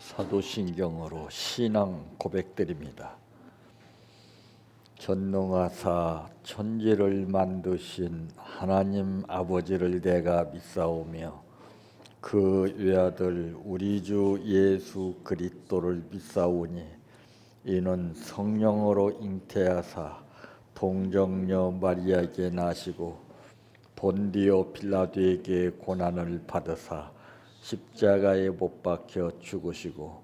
사도신경으로 신앙 고백드립니다. 전능하사 천지를 만드신 하나님 아버지를 내가 믿사오며 그 외아들 우리 주 예수 그리스도를 믿사오니 이는 성령으로 잉태하사 동정녀 마리아에게 나시고 본디오 빌라도에게 고난을 받으사 십자가에 못 박혀 죽으시고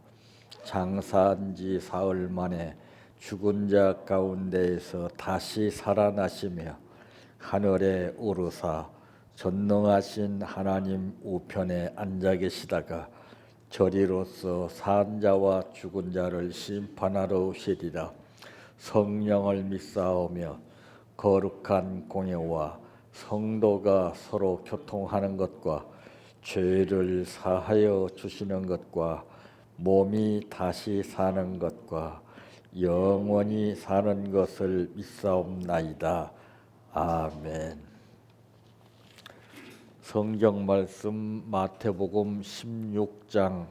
장사한 지 사흘 만에 죽은 자 가운데에서 다시 살아나시며 하늘에 오르사 전능하신 하나님 우편에 앉아 계시다가 저리로서 산 자와 죽은 자를 심판하러 오시리라. 성령을 믿사오며 거룩한 공예와 성도가 서로 교통하는 것과 죄를 사하여 주시는 것과 몸이 다시 사는 것과 영원히 사는 것을 믿사옵나이다. 아멘. 성경 말씀 마태복음 16장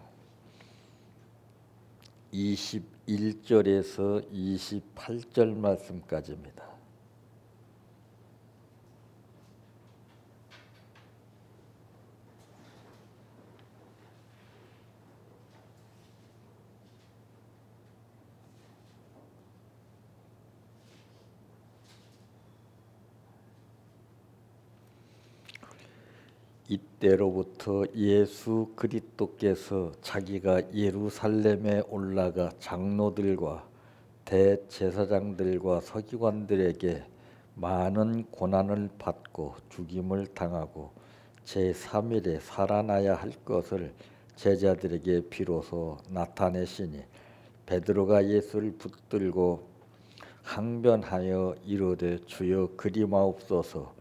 21절에서 28절 말씀까지입니다. 이때로부터 예수 그리스도께서 자기가 예루살렘에 올라가 장로들과 대제사장들과 서기관들에게 많은 고난을 받고 죽임을 당하고 제3일에 살아나야 할 것을 제자들에게 비로소 나타내시니 베드로가 예수를 붙들고 항변하여 이르되 주여 그리마옵소서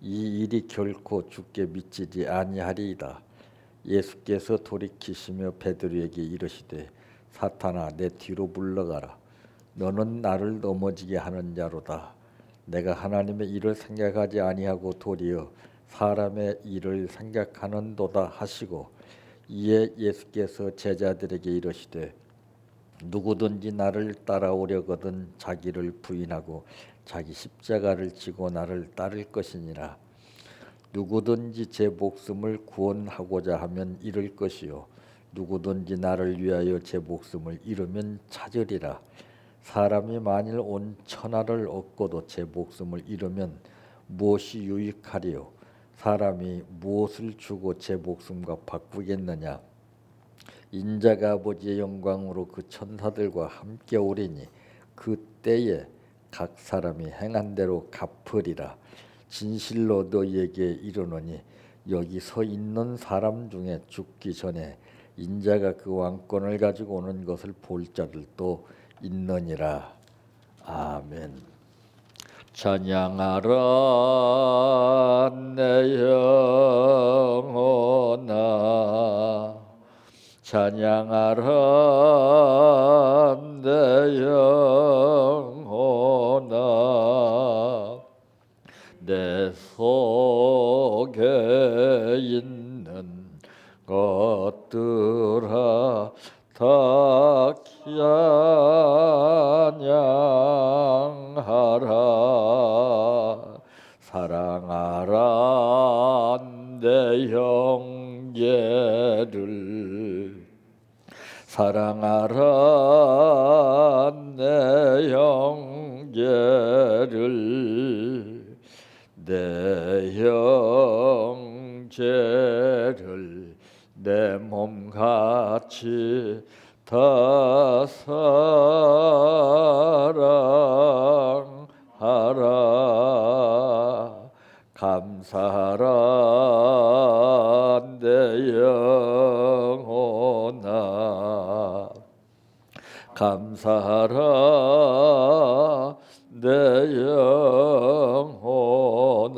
이 일이 결코 주께 미치지 아니하리이다. 예수께서 돌이키시며 베드로에게 이르시되 사탄아 내 뒤로 물러가라. 너는 나를 넘어지게 하는 자로다. 내가 하나님의 일을 생각하지 아니하고 도리어 사람의 일을 생각하는도다 하시고 이에 예수께서 제자들에게 이르시되 누구든지 나를 따라오려거든 자기를 부인하고 자기 십자가를 지고 나를 따를 것이니라. 누구든지 제 목숨을 구원하고자 하면 잃을 것이요 누구든지 나를 위하여 제 목숨을 잃으면 찾으리라. 사람이 만일 온 천하를 얻고도 제 목숨을 잃으면 무엇이 유익하리요? 사람이 무엇을 주고 제 목숨과 바꾸겠느냐? 인자가 아버지의 영광으로 그 천사들과 함께 오리니 그때에 각 사람이 행한 대로 갚으리라. 진실로 너희에게 이르노니 여기 서 있는 사람 중에 죽기 전에 인자가 그 왕권을 가지고 오는 것을 볼 자들도 있느니라. 아멘. 찬양하라 내 영혼아 찬양하라 내 영혼아 내 속에 있는 것들아 다 찬양하라 사랑하라 내 형제를 사랑하라 내 형제를 내 형제를 내 몸같이 다 사랑하라 감사하라 내 영혼아 감사하라 내 영혼아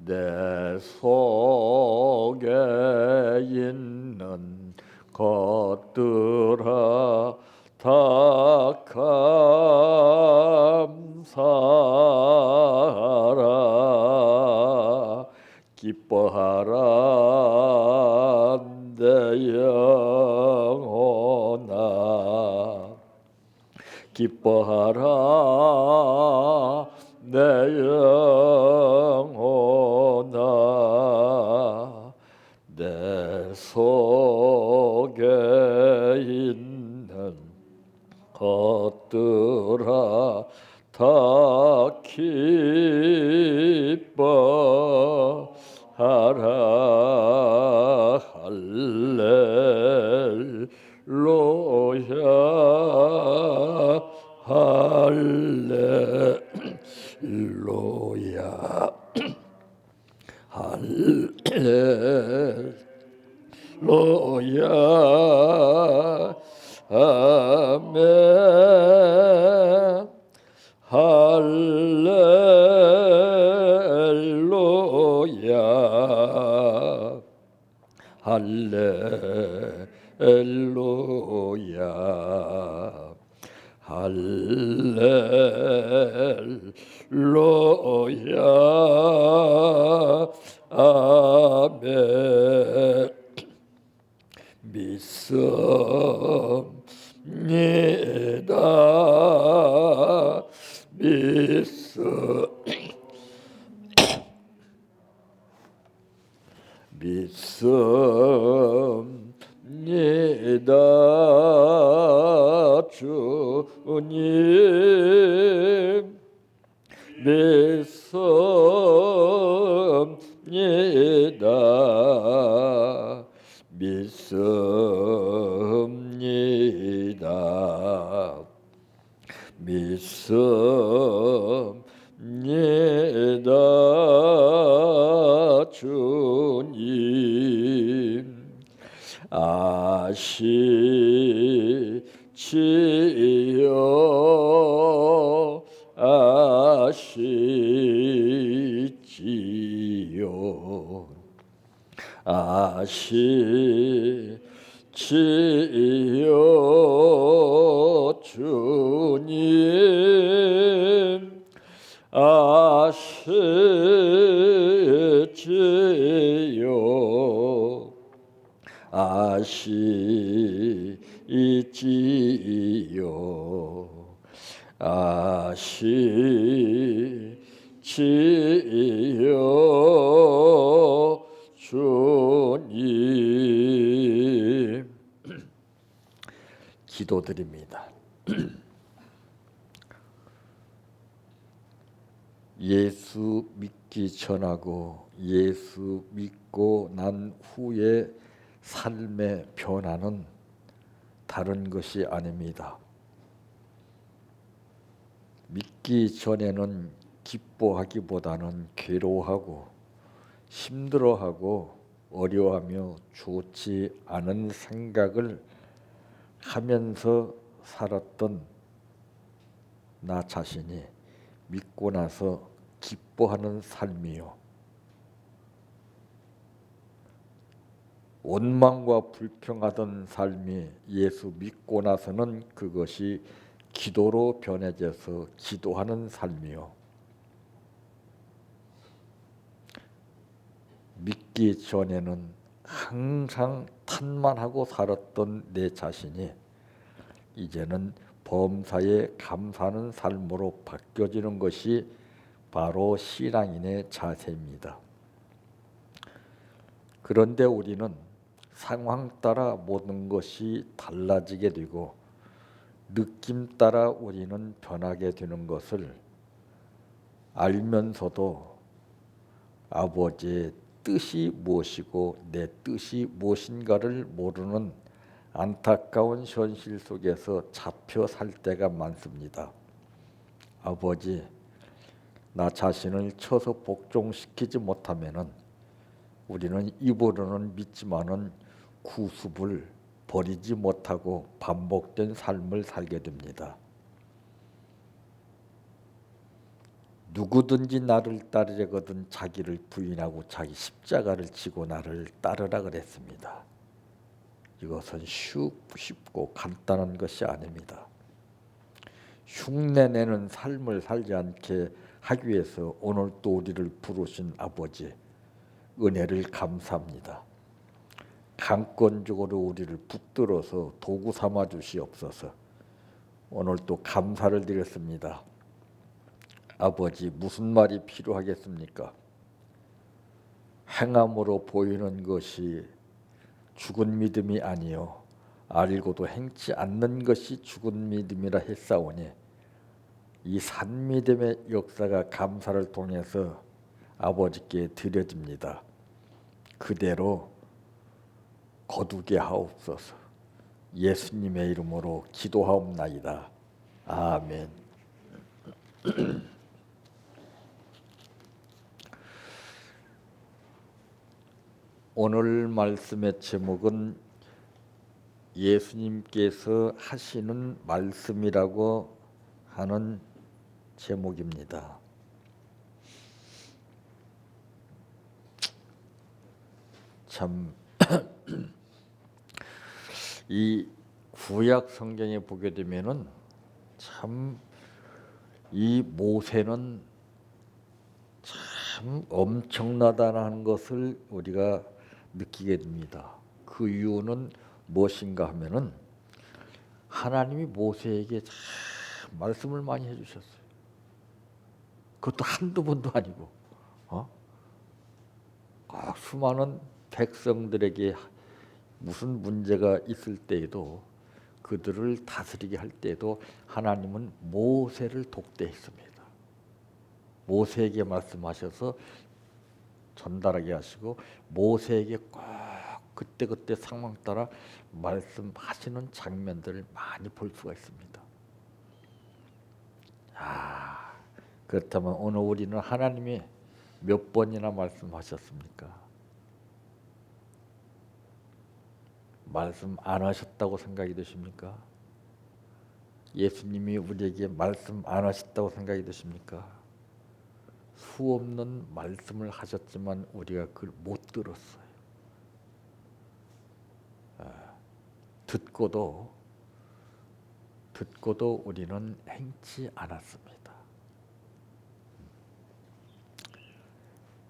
내 속에 있는 것들아 다 감사하라 기뻐하라 내 영혼아 기뻐하라 내 영혼아 내 속에 있는 것들아 다 기뻐하라 할렐루야 할렐루야 할렐루야 아멘 할렐루야 할렐루야 할렐루야 아멘 믿습니다 믿습니다 주님 믿습니다 믿습니다 믿습니다 주님 아시지요 아시지요 아시지요 주님 아시지요 아시지요 아시지요 주님 기도드립니다. 예수 믿기 전하고 예수 믿고 난 후에 삶의 변화는 다른 것이 아닙니다. 믿기 전에는 기뻐하기보다는 괴로워하고 힘들어하고 어려워하며 좋지 않은 생각을 하면서 살았던 나 자신이 믿고 나서 기뻐하는 삶이요. 원망과 불평하던 삶이 예수 믿고 나서는 그것이 기도로 변해져서 기도하는 삶이요. 믿기 전에는 항상 탓만하고 살았던 내 자신이 이제는 범사에 감사하는 삶으로 바뀌어지는 것이 바로 신앙인의 자세입니다. 그런데 우리는 상황 따라 모든 것이 달라지게 되고 느낌 따라 우리는 변하게 되는 것을 알면서도 아버지의 뜻이 무엇이고 내 뜻이 무엇인가를 모르는 안타까운 현실 속에서 잡혀 살 때가 많습니다. 아버지, 나 자신을 쳐서 복종시키지 못하면은 우리는 입으로는 믿지만은 구습을 버리지 못하고 반복된 삶을 살게 됩니다. 누구든지 나를 따르려거든 자기를 부인하고 자기 십자가를 지고 나를 따르라 그랬습니다. 이것은 쉽고 간단한 것이 아닙니다. 흉내내는 삶을 살지 않게 하기 위해서 오늘 또 우리를 부르신 아버지 은혜를 감사합니다. 강권적으로 우리를 붙들어서 도구 삼아 주시옵소서. 오늘 또 감사를 드렸습니다. 아버지, 무슨 말이 필요하겠습니까? 행함으로 보이는 것이 죽은 믿음이 아니요 알고도 행치 않는 것이 죽은 믿음이라 했사오니 이 산믿음의 역사가 감사를 통해서 아버지께 드려집니다. 그대로 거두게 하옵소서. 예수님의 이름으로 기도하옵나이다. 아멘. 오늘 말씀의 제목은 예수님께서 하시는 말씀이라고 하는 제목입니다. 참 이 구약 성경에 보게 되면은 참 이 모세는 참 엄청나다는 것을 우리가 느끼게 됩니다. 그 이유는 무엇인가 하면은 하나님이 모세에게 참 말씀을 많이 해주셨어요. 그것도 한두 번도 아니고, 수많은 백성들에게 무슨 문제가 있을 때에도 그들을 다스리게 할 때에도 하나님은 모세를 독대했습니다. 모세에게 말씀하셔서 전달하게 하시고 모세에게 꼭 그때그때 상황 따라 말씀하시는 장면들을 많이 볼 수가 있습니다. 그렇다면 오늘 우리는 하나님이 몇 번이나 말씀하셨습니까? 말씀 안 하셨다고 생각이 되십니까? 예수님이 우리에게 말씀 안 하셨다고 생각이 되십니까? 수없는 말씀을 하셨지만 우리가 그걸 못 들었어요. 듣고도 우리는 행치 않았습니다.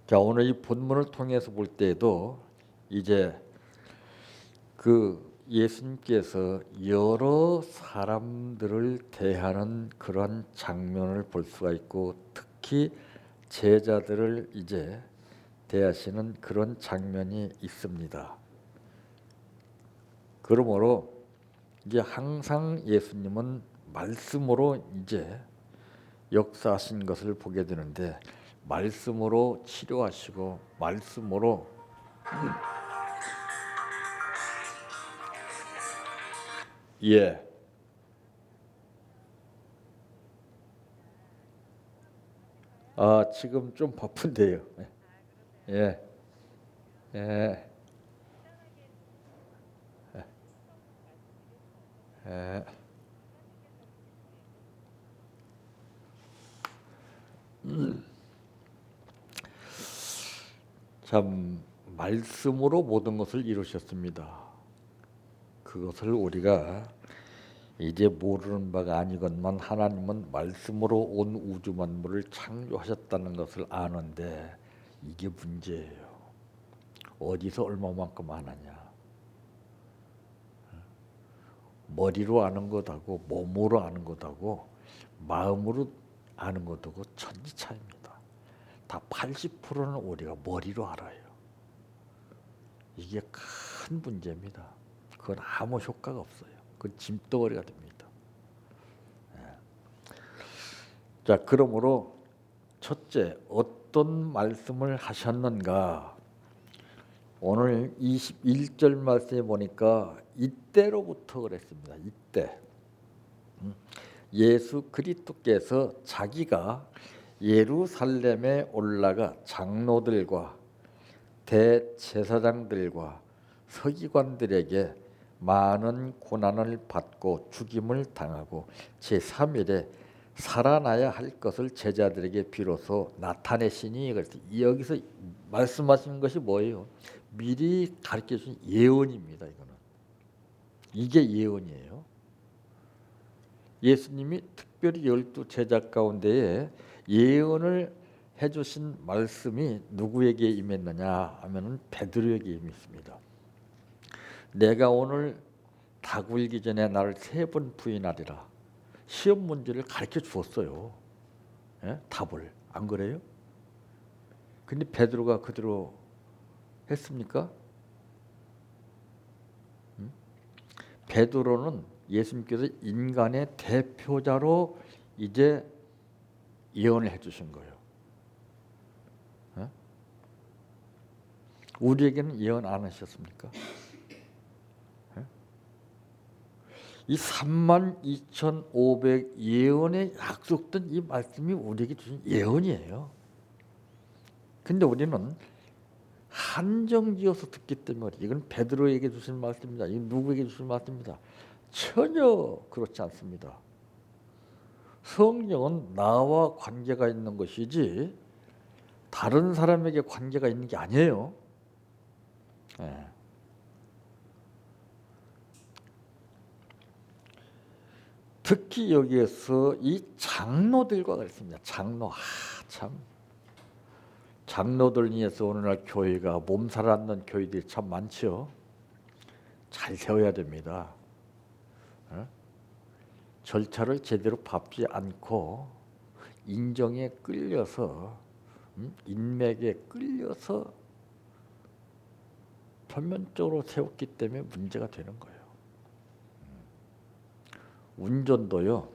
자, 오늘 이 본문을 통해서 볼 때에도 이제 그 예수님께서 여러 사람들을 대하는 그런 장면을 볼 수가 있고 특히 제자들을 이제 대하시는 그런 장면이 있습니다. 그러므로 이제 항상 예수님은 말씀으로 이제 역사하신 것을 보게 되는데 말씀으로 치료하시고 말씀으로 지금 좀 바쁜데요. 예. 예. 예. 참 말씀으로 모든 것을 이루셨습니다. 그것을 우리가 이제 모르는 바가 아니건만 하나님은 말씀으로 온 우주 만물을 창조하셨다는 것을 아는데 이게 문제예요. 어디서 얼마만큼 아느냐. 머리로 아는 것하고 몸으로 아는 것하고 마음으로 아는 것하고 천지 차이입니다. 다 80%는 우리가 머리로 알아요. 이게 큰 문제입니다. 그건 아무 효과가 없어요. 그건 짐덩어리가 됩니다. 자, 그러므로 첫째, 어떤 말씀을 하셨는가? 오늘 21절 말씀에 보니까 이때로부터 그랬습니다. 이때 예수 그리스도께서 자기가 예루살렘에 올라가 장로들과 대제사장들과 서기관들에게 많은 고난을 받고 죽임을 당하고 제3일에 살아나야 할 것을 제자들에게 비로소 나타내시니. 여기서 말씀하시는 것이 뭐예요? 미리 가르쳐 주신 예언입니다. 이게 예언이에요. 예수님이 특별히 12 제자 가운데에 예언을 해주신 말씀이 누구에게 임했느냐 하면은 베드로에게 임했습니다. 내가 오늘 닭 울기 전에 나를 3번 부인하리라. 시험 문제를 가르쳐 주었어요. 예? 답을. 안 그래요? 근데 베드로가 그대로 했습니까? 베드로는 예수님께서 인간의 대표자로 이제 예언을 해주신 거예요. 예? 우리에게는 예언 안 하셨습니까? 이 32,500 예언에 약속된 이 말씀이 우리에게 주신 예언이에요. 근데 우리는 한정지어서 듣기 때문에 이건 베드로에게 주신 말씀입니다. 이건 누구에게 주신 말씀입니다. 전혀 그렇지 않습니다. 성령은 나와 관계가 있는 것이지 다른 사람에게 관계가 있는 게 아니에요. 네. 특히 여기에서 이 장로들과 그랬습니다. 장로, 참 장로들 인해서 오늘날 교회가 몸살 않는 교회들이 참 많죠. 잘 세워야 됩니다. 절차를 제대로 밟지 않고 인정에 끌려서 인맥에 끌려서 표면적으로 세웠기 때문에 문제가 되는 거예요. 운전도요.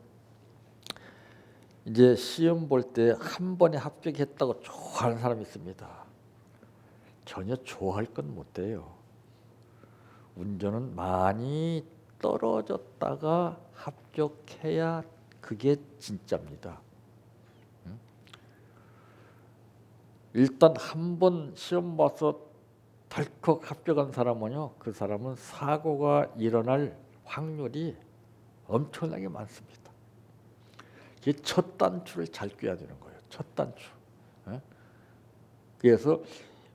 이제 시험 볼 때 한 번에 합격했다고 좋아하는 사람이 있습니다. 전혀 좋아할 건 못 돼요. 운전은 많이 떨어졌다가 합격해야 그게 진짜입니다. 일단 한 번 시험 봐서 덜컥 합격한 사람은요, 그 사람은 사고가 일어날 확률이 엄청나게 많습니다. 이게 첫 단추를 잘 꿰야 되는 거예요. 첫 단추. 그래서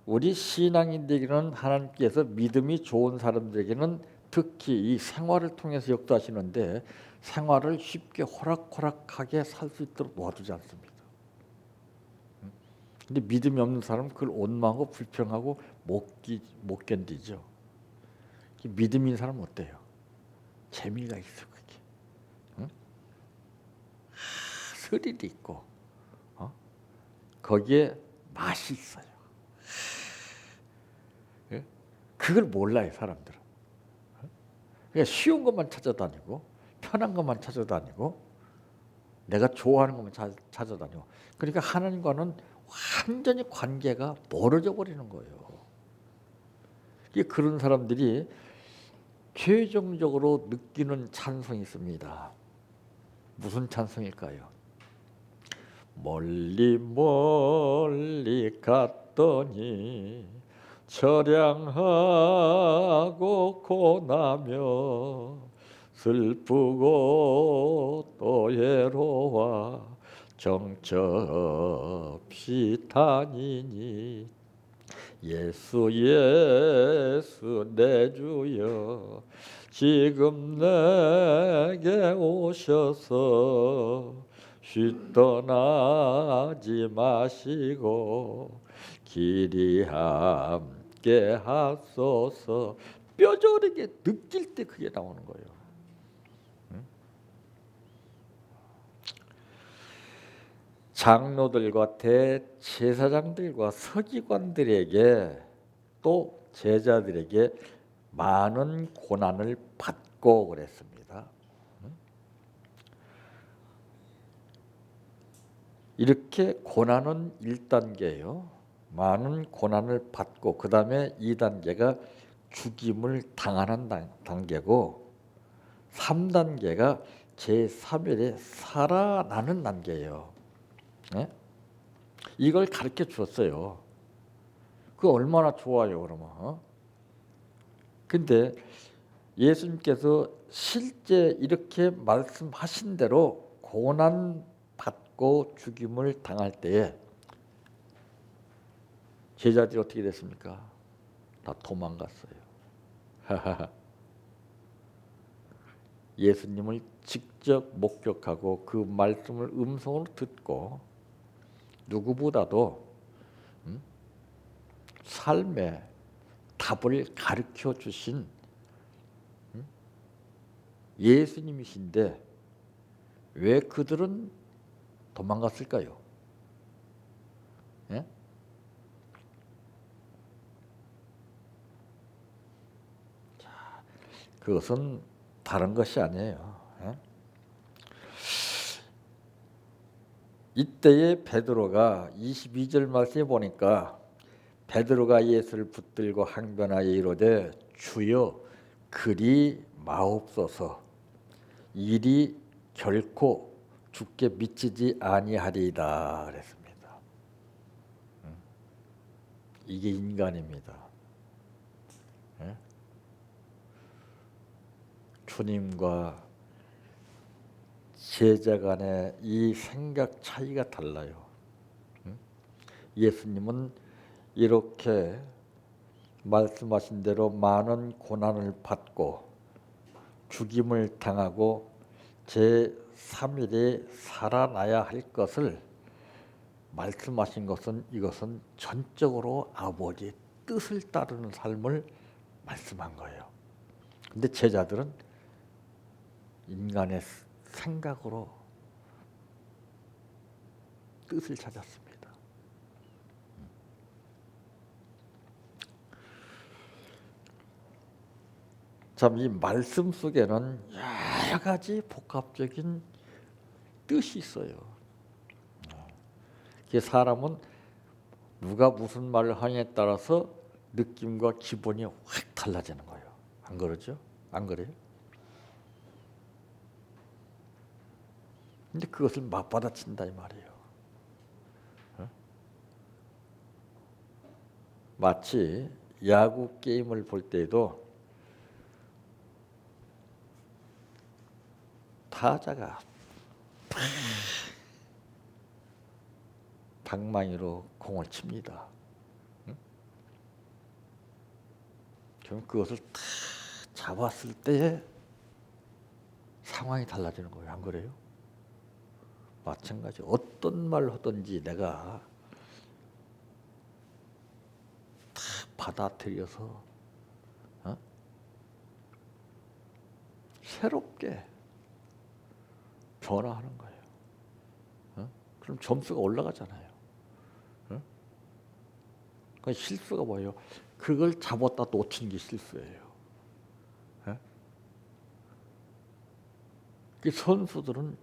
우리 신앙인들에게는 하나님께서 믿음이 좋은 사람들에게는 특히 이 생활을 통해서 역도하시는데 생활을 쉽게 호락호락하게 살 수 있도록 도와주지 않습니다. 근데 믿음이 없는 사람은 그걸 원망하고 불평하고 못 견디죠. 믿음이 있는 사람은 어때요? 재미가 있어 그게. 응? 스릴이 있고 거기에 맛이 있어요. 그걸 몰라요 사람들은. 그러니까 쉬운 것만 찾아다니고 편한 것만 찾아다니고 내가 좋아하는 것만 찾아다니고 그러니까 하나님과는 완전히 관계가 멀어져 버리는 거예요. 그런 사람들이 최종적으로 느끼는 찬송이 있습니다. 무슨 찬송일까요? 멀리 멀리 갔더니 처량하고 고나며 슬프고 또 외로워 정처없이 다니니 예수 예수 내 주여 지금 내게 오셔서 쉬 떠나지 마시고 길이 함께 하소서. 뼈저리게 느낄 때 그게 나오는 거예요. 장로들과 대제사장들과 서기관들에게 또 제자들에게 많은 고난을 받고 그랬습니다. 이렇게 고난은 1단계예요. 많은 고난을 받고 그 다음에 2단계가 죽임을 당하는 단계고 3단계가 제3일에 살아나는 단계예요. 네? 이걸 가르쳐 주었어요. 그 얼마나 좋아요 그러면. 근데 예수님께서 실제 이렇게 말씀하신 대로 고난 받고 죽임을 당할 때에 제자들이 어떻게 됐습니까? 다 도망갔어요. 예수님을 직접 목격하고 그 말씀을 음성으로 듣고 누구보다도 삶의 답을 가르쳐 주신 예수님이신데 왜 그들은 도망갔을까요? 예? 그것은 다른 것이 아니에요. 예? 이때에 베드로가 22절 말씀에 보니까 베드로가 예수를 붙들고 항변하여 이르되 주여 그리 마옵소서 일이 결코 주께 미치지 아니하리이다 그랬습니다. 이게 인간입니다. 예? 주님과 제자 간의 이 생각 차이가 달라요. 예수님은 이렇게 말씀하신 대로 많은 고난을 받고 죽임을 당하고 제3일에 살아나야 할 것을 말씀하신 것은 이것은 전적으로 아버지의 뜻을 따르는 삶을 말씀한 거예요. 근데 제자들은 인간의 생각으로 뜻을 찾았습니다. 참 이 말씀 속에는 여러 가지 복합적인 뜻이 있어요. 사람은 누가 무슨 말을 하냐에 따라서 느낌과 기분이 확 달라지는 거예요. 안 그러죠? 안 그래요? 근데 그것을 맞받아친다 이 말이에요. 마치 야구 게임을 볼 때에도 타자가 방망이로 공을 칩니다. 그럼 그것을 다 잡았을 때 상황이 달라지는 거예요. 안 그래요? 마찬가지. 어떤 말 하든지 내가 다 받아들여서 새롭게 변화하는 거예요. 그럼 점수가 올라가잖아요. 그 실수가 뭐예요? 그걸 잡았다 놓친 게 실수예요. 그 선수들은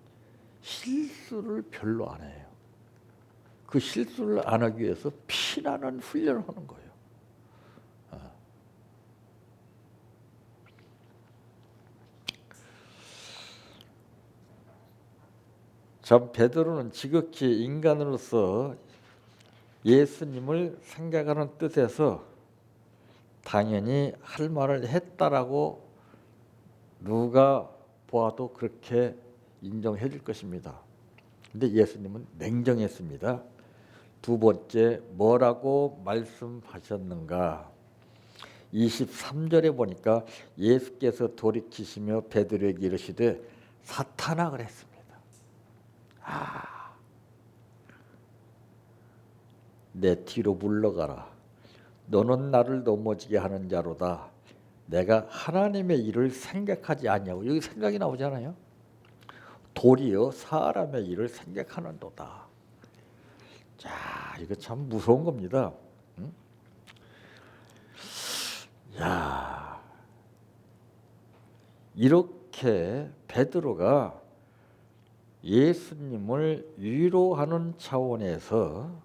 실수를 별로 안 해요. 그 실수를 안 하기 위해서 피나는 훈련을 하는 거예요. 참 베드로는 지극히 인간으로서 예수님을 생각하는 뜻에서 당연히 할 말을 했다라고 누가 보아도 그렇게 인정해 줄 것입니다. 근데 예수님은 냉정했습니다. 두 번째 뭐라고 말씀하셨는가? 23절에 보니까 예수께서 돌이키시며 베드로에게 이르시되 사탄아 그랬습니다. 내 뒤로 물러가라. 너는 나를 넘어지게 하는 자로다. 내가 하나님의 일을 생각하지 않냐고. 여기 생각이 나오잖아요. 도리어 사람의 일을 생각하는도다. 자, 이거 참 무서운 겁니다. 응? 야, 이렇게 베드로가 예수님을 위로하는 차원에서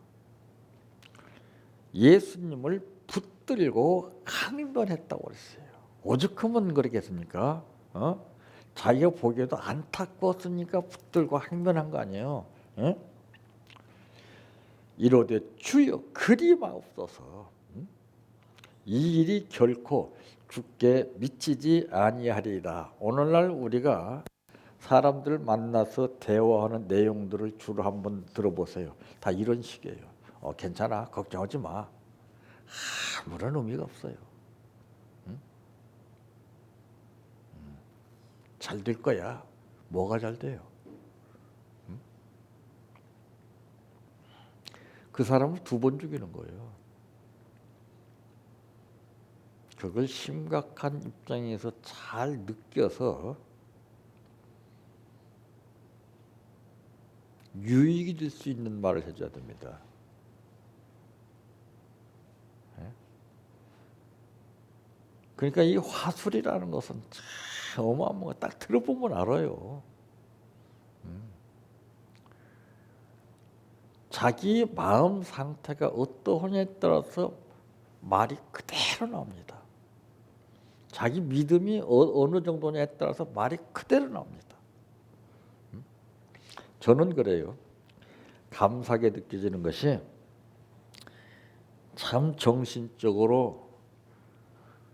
예수님을 붙들고 항변했다고 그랬어요. 오죽하면 그러겠습니까? 자기가 보기에도 안타까웠으니까 붙들고 항변한 거 아니에요. 이르되 주여 그리 마옵소서. 이 일이 결코 주께 미치지 아니하리이다. 오늘날 우리가 사람들 만나서 대화하는 내용들을 주로 한번 들어보세요. 다 이런 식이에요. 괜찮아, 걱정하지 마. 아무런 의미가 없어요. 잘 될 거야. 뭐가 잘 돼요? 그 사람을 두 번 죽이는 거예요. 그걸 심각한 입장에서 잘 느껴서 유익이 될 수 있는 말을 해줘야 됩니다. 그러니까 이 화술이라는 것은 참 어마어마한 거 딱 들어보면 알아요. 자기 마음 상태가 어떠하냐에 따라서 말이 그대로 나옵니다. 자기 믿음이 어느 정도냐에 따라서 말이 그대로 나옵니다. 저는 그래요. 감사하게 느껴지는 것이 참 정신적으로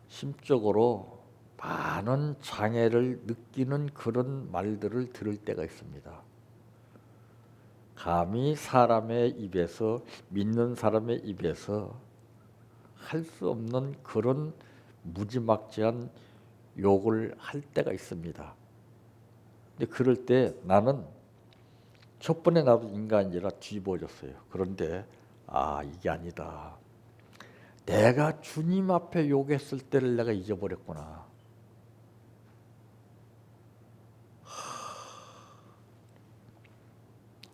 심적으로 많은 장애를 느끼는 그런 말들을 들을 때가 있습니다. 감히 사람의 입에서, 믿는 사람의 입에서 할 수 없는 그런 무지막지한 욕을 할 때가 있습니다. 근데 그럴 때 나는 첫 번에 나도 인간이라 뒤집어졌어요. 그런데 이게 아니다. 내가 주님 앞에 욕했을 때를 내가 잊어버렸구나.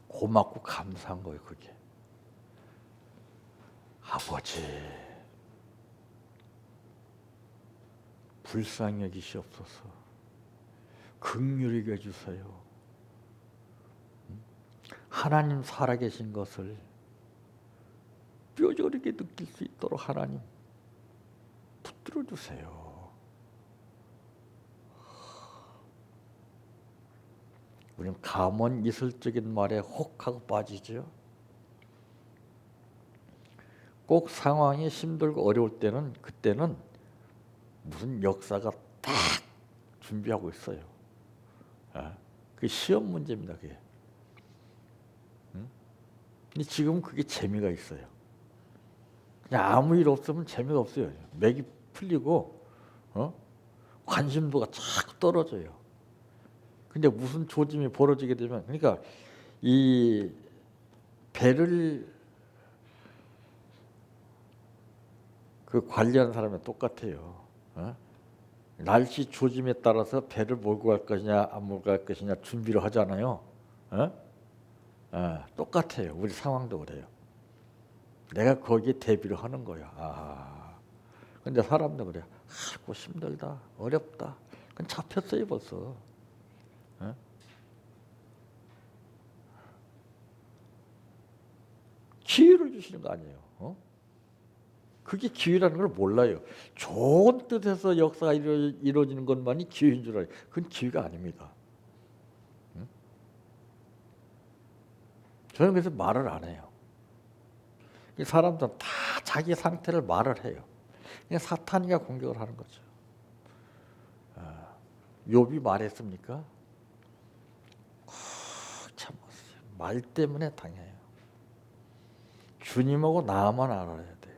고맙고 감사한 거예요. 그게. 아버지 불쌍히 여기시옵소서. 긍휼히 여겨주세요. 하나님 살아계신 것을 뼈저리게 느낄 수 있도록 하나님 붙들어 주세요. 우리는 감언 이설적인 말에 혹하고 빠지죠. 꼭 상황이 힘들고 어려울 때는 그때는 무슨 역사가 딱 준비하고 있어요. 그 시험 문제입니다. 그게. 근데 지금 그게 재미가 있어요. 그냥 아무 일 없으면 재미가 없어요. 맥이 풀리고 관심도가 자꾸 떨어져요. 근데 무슨 조짐이 벌어지게 되면, 그러니까 이 배를 그 관리하는 사람이 똑같아요. 날씨 조짐에 따라서 배를 몰고 갈 것이냐 안 몰고 갈 것이냐 준비를 하잖아요. 똑같아요. 우리 상황도 그래요. 내가 거기에 대비를 하는 거야. 근데 사람도 그래요. 아이고 힘들다, 어렵다. 그건 잡혔어요 벌써. 기회를 주시는 거 아니에요. 그게 기회라는 걸 몰라요. 좋은 뜻에서 역사가 이루어지는 것만이 기회인 줄 알아요. 그건 기회가 아닙니다. 저는 그래서 말을 안 해요. 사람들은 다 자기 상태를 말을 해요. 그냥 사탄이가 공격을 하는 거죠. 욥이 말했습니까? 참았어요. 말 때문에 당해요. 주님하고 나만 알아야 돼요.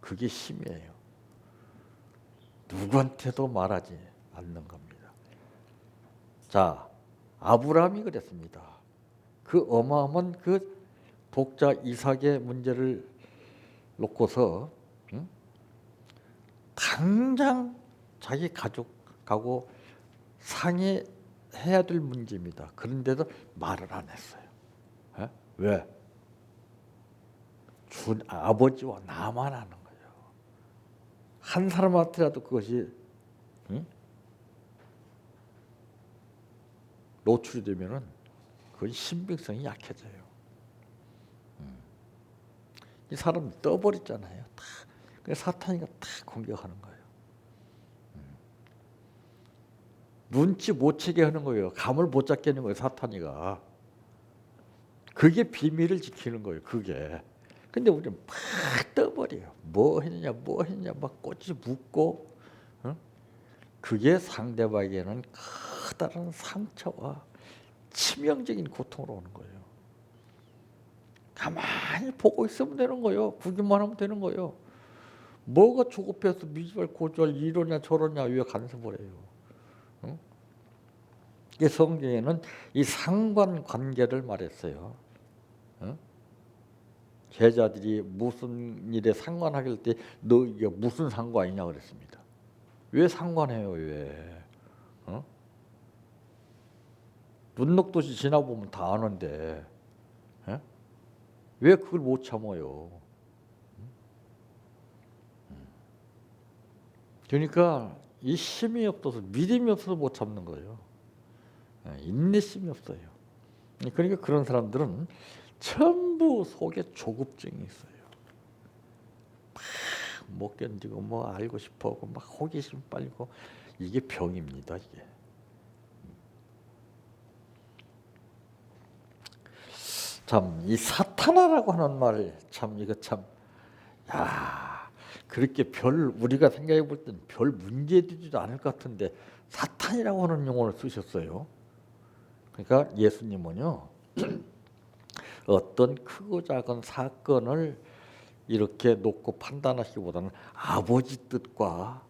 그게 힘이에요. 누구한테도 말하지 않는 겁니다. 자, 아브라함이 그랬습니다. 그 어마어마한 그 독자 이삭의 문제를 놓고서 당장 자기 가족하고 상의해야 될 문제입니다. 그런데도 말을 안 했어요. 왜? 아버지와 나만 아는 거예요. 한 사람한테라도 그것이 노출이 되면은 그건 신빙성이 약해져요. 이 사람 떠버렸잖아요. 다. 그래서 사탄이가 다 공격하는 거예요. 눈치 못 채게 하는 거예요. 감을 못 잡게 하는 거예요. 사탄이가. 그게 비밀을 지키는 거예요. 그게. 근데 우리는 막 떠버려요. 뭐 했냐 막 꼬치 묻고. 그게 상대방에게는 커다란 상처와 치명적인 고통으로 오는 거예요. 가만히 보고 있으면 되는 거예요. 구경만 하면 되는 거예요. 뭐가 조급해서 미지발 고지발 이러냐 저러냐 왜 간섭을 해요. 이 성경에는 이 상관관계를 말했어요. 제자들이 무슨 일에 상관하길 때 너 이게 무슨 상관이냐 그랬습니다. 왜 상관해요 왜? 눈녹듯이 지나보면 다 아는데 예? 왜 그걸 못 참아요? 그러니까 이 힘이 없어서 믿음이 없어서 못 참는 거예요. 인내심이 없어요. 그러니까 그런 사람들은 전부 속에 조급증이 있어요. 막 못 견디고 뭐 알고 싶어하고 막 호기심 빨고 이게 병입니다. 이게. 참 이 사탄아라고 하는 말 참 이거 참 야, 그렇게 별 우리가 생각해 볼 땐 별 문제 되지도 않을 것 같은데 사탄이라고 하는 용어를 쓰셨어요. 그러니까 예수님은요 어떤 크고 작은 사건을 이렇게 놓고 판단하시기보다는 아버지 뜻과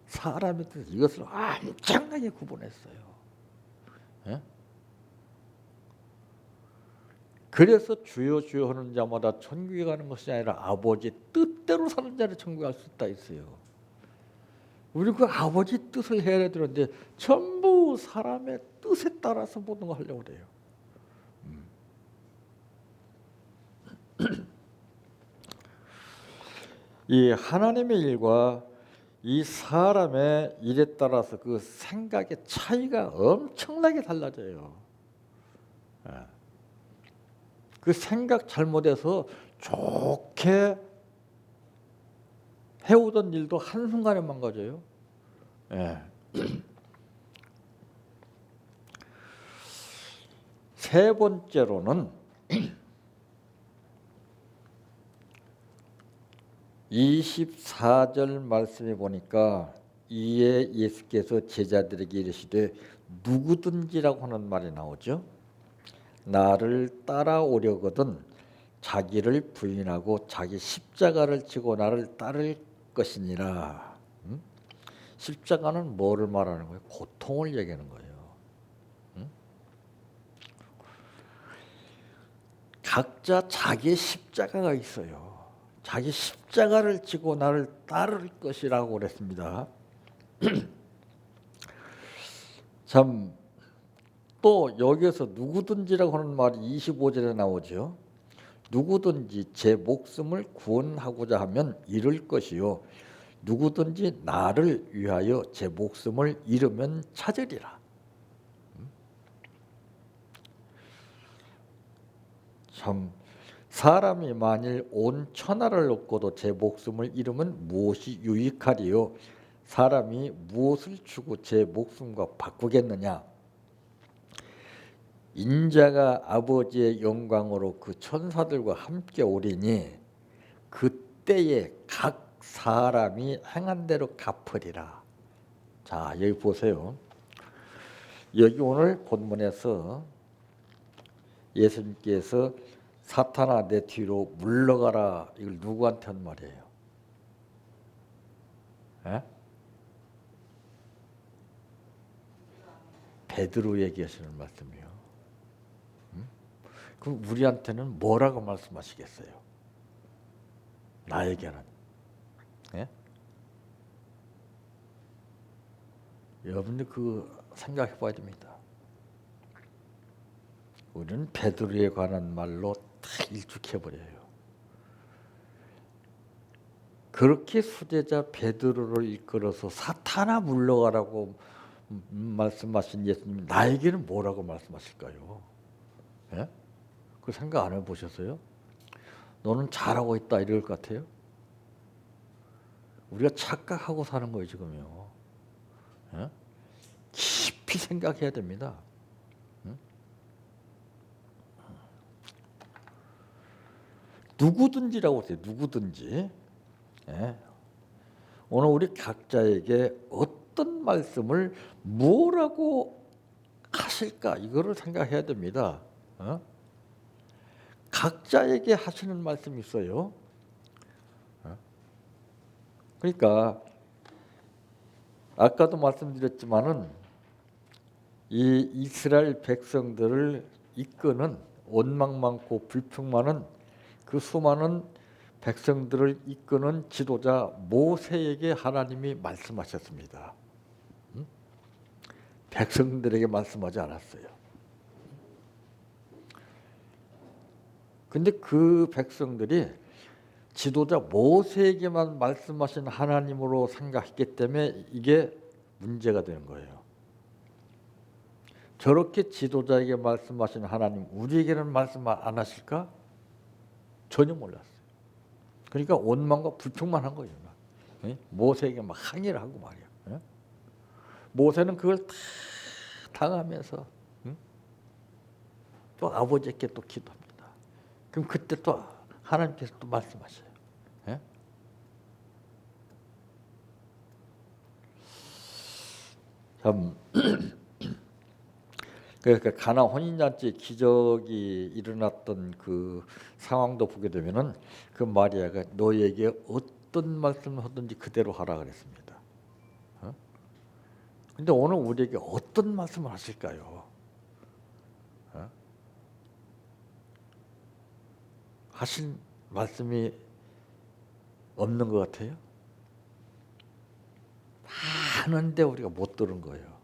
사람의 뜻 이것을 엄청나게 구분했어요. 예? 그래서 주여 주여 하는 자마다 천국에 가는 것이 아니라 아버지 뜻대로 사는 자를 천국에 갈 수 있다 했어요. 우리 그 아버지 뜻을 해야 되는데 전부 사람의 뜻에 따라서 모든 거 하려고 그래요. 이 하나님의 일과 이 사람의 일에 따라서 그 생각의 차이가 엄청나게 달라져요. 그 생각 잘못해서 좋게 해오던 일도 한순간에 망가져요. 세 번째로는 24절 말씀에 보니까 이에 예수께서 제자들에게 이르시되 누구든지라고 하는 말이 나오죠. 나를 따라오려거든 자기를 부인하고 자기 십자가를 지고 나를 따를 것이니라. 십자가는 뭐를 말하는 거예요? 고통을 얘기하는 거예요. 각자 자기의 십자가가 있어요. 자기 십자가를 지고 나를 따를 것이라고 그랬습니다. 참 또 여기에서 누구든지라고 하는 말이 25절에 나오죠. 누구든지 제 목숨을 구원하고자 하면 잃을 것이요 누구든지 나를 위하여 제 목숨을 잃으면 찾으리라. 참 사람이 만일 온 천하를 얻고도 제 목숨을 잃으면 무엇이 유익하리요? 사람이 무엇을 주고 제 목숨과 바꾸겠느냐? 인자가 아버지의 영광으로 그 천사들과 함께 오리니 그때에 각 사람이 행한 대로 갚으리라. 자, 여기 보세요. 여기 오늘 본문에서 예수님께서 사탄아 내 뒤로 물러가라 이걸 누구한테 한 말이에요? 에? 베드로 얘기하시는 말씀이요. 그럼 우리한테는 뭐라고 말씀하시겠어요? 나에게는 예? 여러분들 그 생각해 봐야 됩니다. 우리는 베드로에 관한 말로 다 일축해 버려요. 그렇게 수제자 베드로를 이끌어서 사탄아 물러가라고 말씀하신 예수님이 나에게는 뭐라고 말씀하실까요? 예? 그 생각 안 해보셨어요? 너는 잘하고 있다 이럴 것 같아요? 우리가 착각하고 사는 거예요 지금요. 예? 깊이 생각해야 됩니다. 누구든지라고 했어요. 누구든지. 예. 오늘 우리 각자에게 어떤 말씀을 뭐라고 하실까 이거를 생각해야 됩니다. 각자에게 하시는 말씀이 있어요. 그러니까 아까도 말씀드렸지만은 이 이스라엘 백성들을 이끄는 원망 많고 불평 많은 그 수많은 백성들을 이끄는 지도자 모세에게 하나님이 말씀하셨습니다. 백성들에게 말씀하지 않았어요. 근데 그 백성들이 지도자 모세에게만 말씀하신 하나님으로 생각했기 때문에 이게 문제가 되는 거예요. 저렇게 지도자에게 말씀하신 하나님 우리에게는 말씀 안 하실까? 전혀 몰랐어요. 그러니까 원망과 불평만 한 거예요. 모세에게 막 항의를 하고 말이야. 모세는 그걸 다 당하면서 또 아버지께 또 기도합니다. 그럼 그때 또 하나님께서 또 말씀하셔요. 참 그러니까 가나 혼인잔치 기적이 일어났던 그 상황도 보게 되면은 그 마리아가 너에게 어떤 말씀을 하든지 그대로 하라 그랬습니다. 근데 오늘 우리에게 어떤 말씀을 하실까요? 하신 말씀이 없는 것 같아요. 하는데 우리가 못 들은 거예요.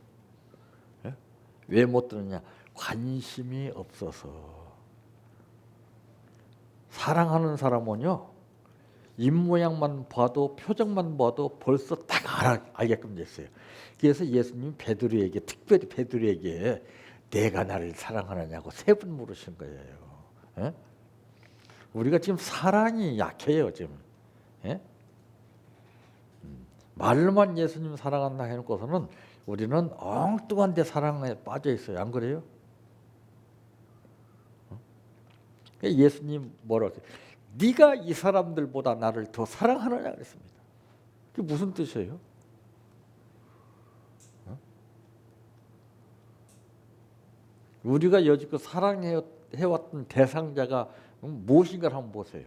왜 못 들었냐? 관심이 없어서. 사랑하는 사람은요, 입모양만 봐도 표정만 봐도 벌써 딱 알게끔 됐어요. 그래서 예수님 베드로에게, 특별히 베드로에게 내가 나를 사랑하느냐고 3번 물으신 거예요. 우리가 지금 사랑이 약해요. 지금 말로만 예수님 사랑한다 해놓고서는 우리는 엉뚱한 데 사랑에 빠져 있어요. 안 그래요? 예수님 뭐라고 했어요? 네가 이 사람들보다 나를 더 사랑하느냐 그랬습니다. 그게 무슨 뜻이에요? 우리가 여지껏 사랑해왔던 대상자가 무엇인가를 한번 보세요.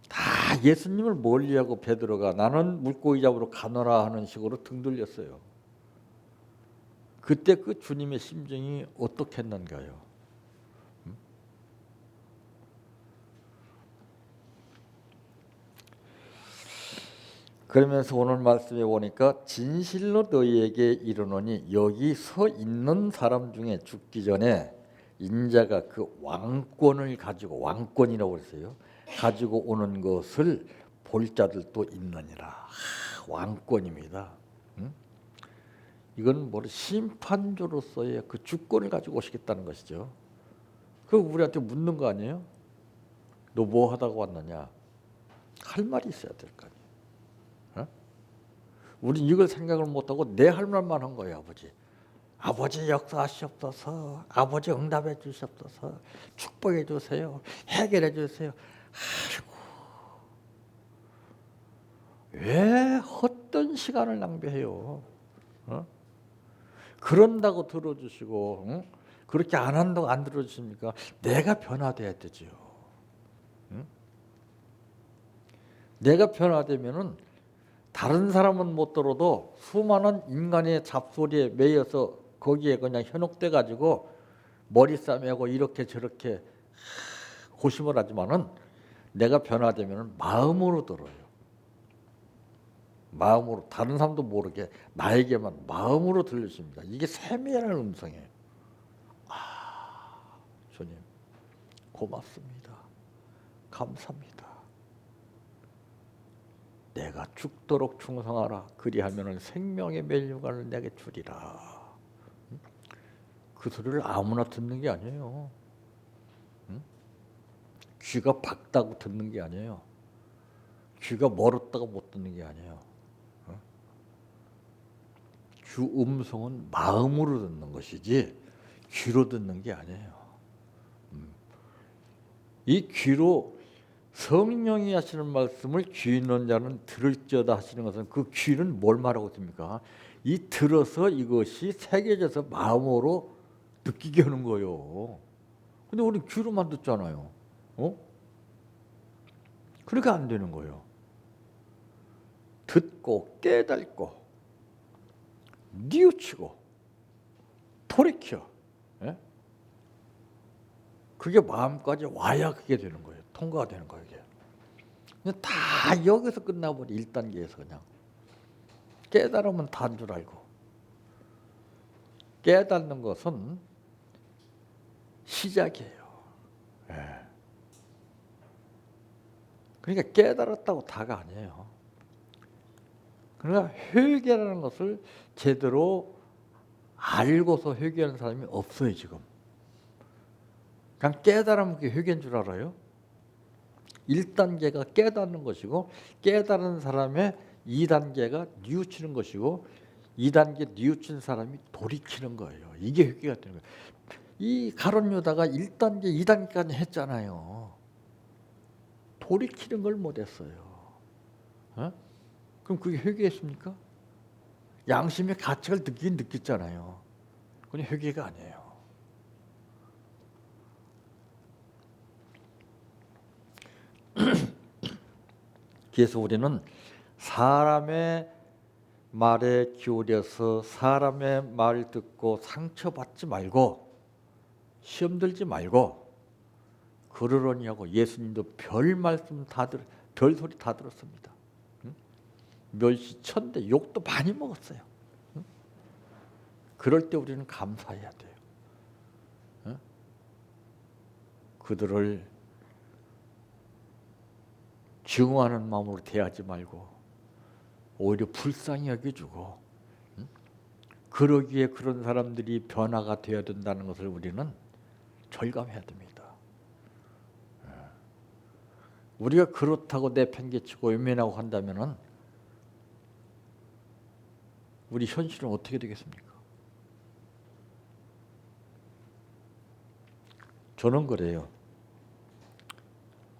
다 예수님을 멀리하고 베드로가 나는 물고기 잡으러 가노라 하는 식으로 등 돌렸어요. 그때 그 주님의 심정이 어떻겠는가요? 그러면서 오늘 말씀에 보니까 진실로 너희에게 이르노니 여기 서 있는 사람 중에 죽기 전에 인자가 그 왕권을 가지고, 왕권이라고 했어요. 가지고 오는 것을 볼 자들도 있느니라. 왕권입니다. 이건 뭐 심판조로서의 그 주권을 가지고 오시겠다는 것이죠. 그 우리한테 묻는 거 아니에요? 너 뭐 하다가 왔느냐? 할 말이 있어야 될 거 아니에요. 우리 이걸 생각을 못하고 내 할 말만 한 거예요. 아버지 역사하시옵소서, 아버지 응답해 주시옵소서, 축복해 주세요, 해결해 주세요. 아이고, 왜 헛된 시간을 낭비해요? 그런다고 들어주시고, 그렇게 안 한다고 안 들어주십니까? 내가 변화돼야 되지요. 내가 변화되면은 다른 사람은 못 들어도 수많은 인간의 잡소리에 매여서 거기에 그냥 현혹돼 가지고 머리 싸매고 이렇게 저렇게 고심을 하지만은 내가 변화되면은 마음으로 들어요. 마음으로, 다른 사람도 모르게 나에게만 마음으로 들려줍니다. 이게 세밀한 음성이에요. 주님 고맙습니다. 감사합니다. 내가 죽도록 충성하라. 그리하면 생명의 멸류관을 내게 주리라. 그 소리를 아무나 듣는 게 아니에요. 귀가 밝다고 듣는 게 아니에요. 귀가 멀었다고 못 듣는 게 아니에요. 주 음성은 마음으로 듣는 것이지 귀로 듣는 게 아니에요. 이 귀로 성령이 하시는 말씀을 귀 있는 자는 들을지어다 하시는 것은 그 귀는 뭘 말하고 있습니까? 이 들어서 이것이 새겨져서 마음으로 느끼게 하는 거예요. 근데 우리 귀로만 듣잖아요. 그러니까 안 되는 거예요. 듣고 깨닫고 뉘우치고 돌이켜. 그게 마음까지 와야 그게 되는 거예요. 통과가 되는 거예요. 이게. 근데 다 여기서 끝나버려. 1단계에서 그냥. 깨달으면 다인 줄 알고. 깨닫는 것은 시작이에요. 예. 그러니까 깨달았다고 다가 아니에요. 그러니까 회개라는 것을 제대로 알고서 회개하는 사람이 없어요 지금. 그냥 깨달으면 그게 회개인 줄 알아요. 1단계가 깨닫는 것이고 깨달은 사람의 2단계가 뉘우치는 것이고 2단계 뉘우친 사람이 돌이키는 거예요. 이게 회개가 되는 거예요. 이 가룟 유다가 1단계, 2단계까지 했잖아요. 돌이키는 걸 못했어요. 어? 그럼 그게 회개했습니까? 양심의 가책을 느끼긴 느꼈잖아요. 그건 회개가 아니에요. 그래서 우리는 사람의 말에 기울여서 사람의 말 듣고 상처받지 말고 시험 들지 말고 그러려니 하고 예수님도 별 말씀 다 별 소리 다 들었습니다. 멸시천대 욕도 많이 먹었어요. 그럴 때 우리는 감사해야 돼요. 그들을 증오하는 마음으로 대하지 말고 오히려 불쌍히 여겨주고 그러기에 그런 사람들이 변화가 되어야 된다는 것을 우리는 절감해야 됩니다. 우리가 그렇다고 내팽개치고 외면하고 한다면은 우리 현실은 어떻게 되겠습니까? 저는 그래요.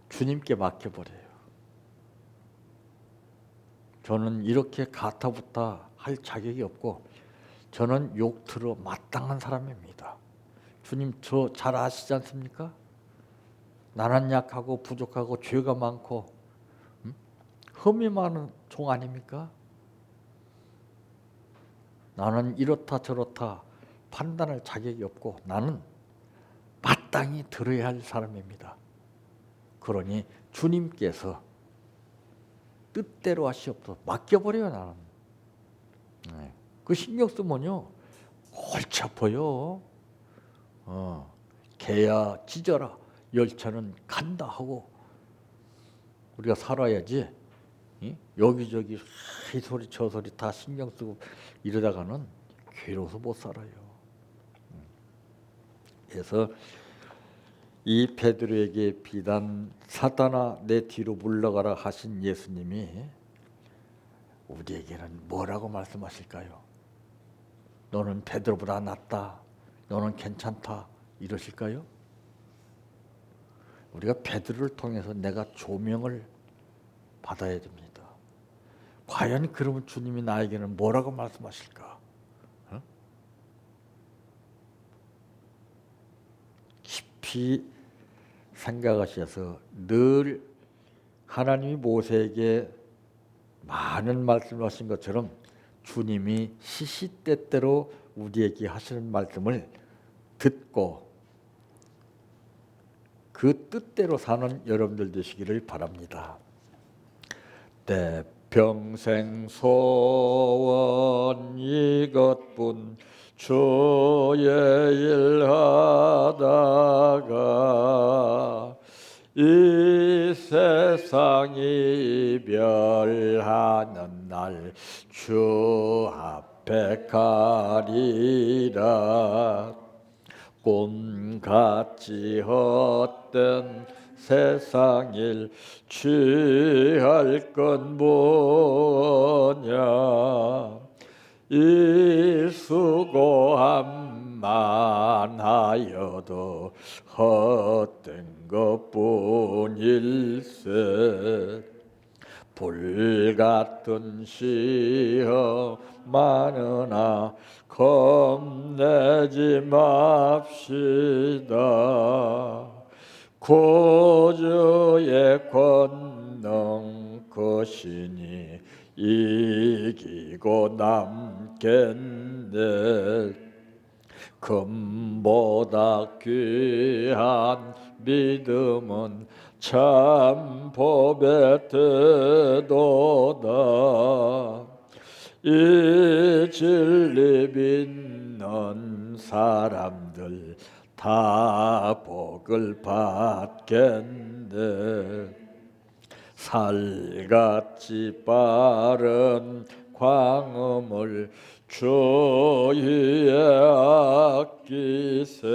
주님께 맡겨버려요. 저는 이렇게 가타부타 할 자격이 없고 저는 욕 들어 마땅한 사람입니다. 주님 저 잘 아시지 않습니까? 나는 약하고 부족하고 죄가 많고 흠이 많은 종 아닙니까? 나는 이렇다 저렇다 판단할 자격이 없고 나는 마땅히 들어야 할 사람입니다. 그러니 주님께서 뜻대로 하시옵소서 맡겨버려요 나는. 그 신경 쓰면요 골치 아파요. 개야 짖어라 열차는 간다 하고 우리가 살아야지. 여기저기 이 소리 저 소리 다 신경 쓰고 이러다가는 괴로워서 못 살아요. 그래서 이 베드로에게 비단 사탄아 내 뒤로 물러가라 하신 예수님이 우리에게는 뭐라고 말씀하실까요? 너는 베드로보다 낫다. 너는 괜찮다. 이러실까요? 우리가 베드로를 통해서 내가 조명을 받아야 됩니다. 과연 그러면 주님이 나에게는 뭐라고 말씀하실까? 깊이 생각하셔서 늘 하나님이 모세에게 많은 말씀을 하신 것처럼 주님이 시시때때로 우리에게 하시는 말씀을 듣고 그 뜻대로 사는 여러분들 되시기를 바랍니다. 내 평생 소원 이것뿐 주의 일 하다가 이 세상 이별하는 날 주 앞에 가리라. 꿈같이 헛된 세상 일 취할 건 뭐냐. 이 수고함만 하여도 헛된 것뿐일세. 불같은 시험 많으나 겁내지 맙시다. 구주의 권능 크시니 이기고 남겠네. 금보다 귀한 믿음은 참 법의 태도다. 이 진리 믿는 사람들 다 복을 받겠네. 살같이 빠른 광음을 주위에 아끼세.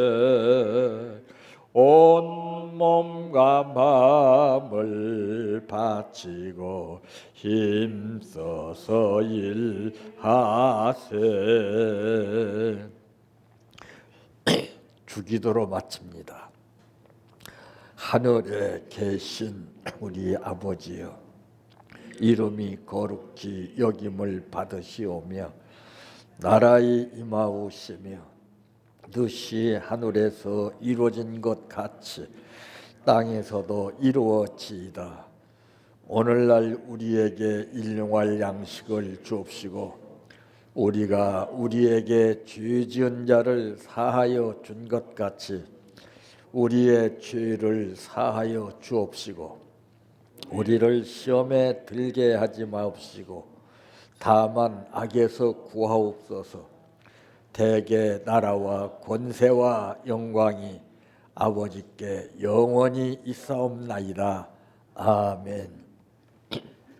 온 몸과 마음을 바치고 힘써서 일하세. 주기도로 마칩니다. 하늘에 계신 우리 아버지여, 이름이 거룩히 여김을 받으시오며 나라의 임하오시며 뜻이 하늘에서 이루어진 것 같이 땅에서도 이루어지이다. 오늘날 우리에게 일용할 양식을 주옵시고 우리가 우리에게 죄 지은 자를 사하여 준 것 같이 우리의 죄를 사하여 주옵시고 우리를 시험에 들게 하지 마옵시고 다만 악에서 구하옵소서. 대개 나라와 권세와 영광이 아버지께 영원히 있사옵나이다. 아멘.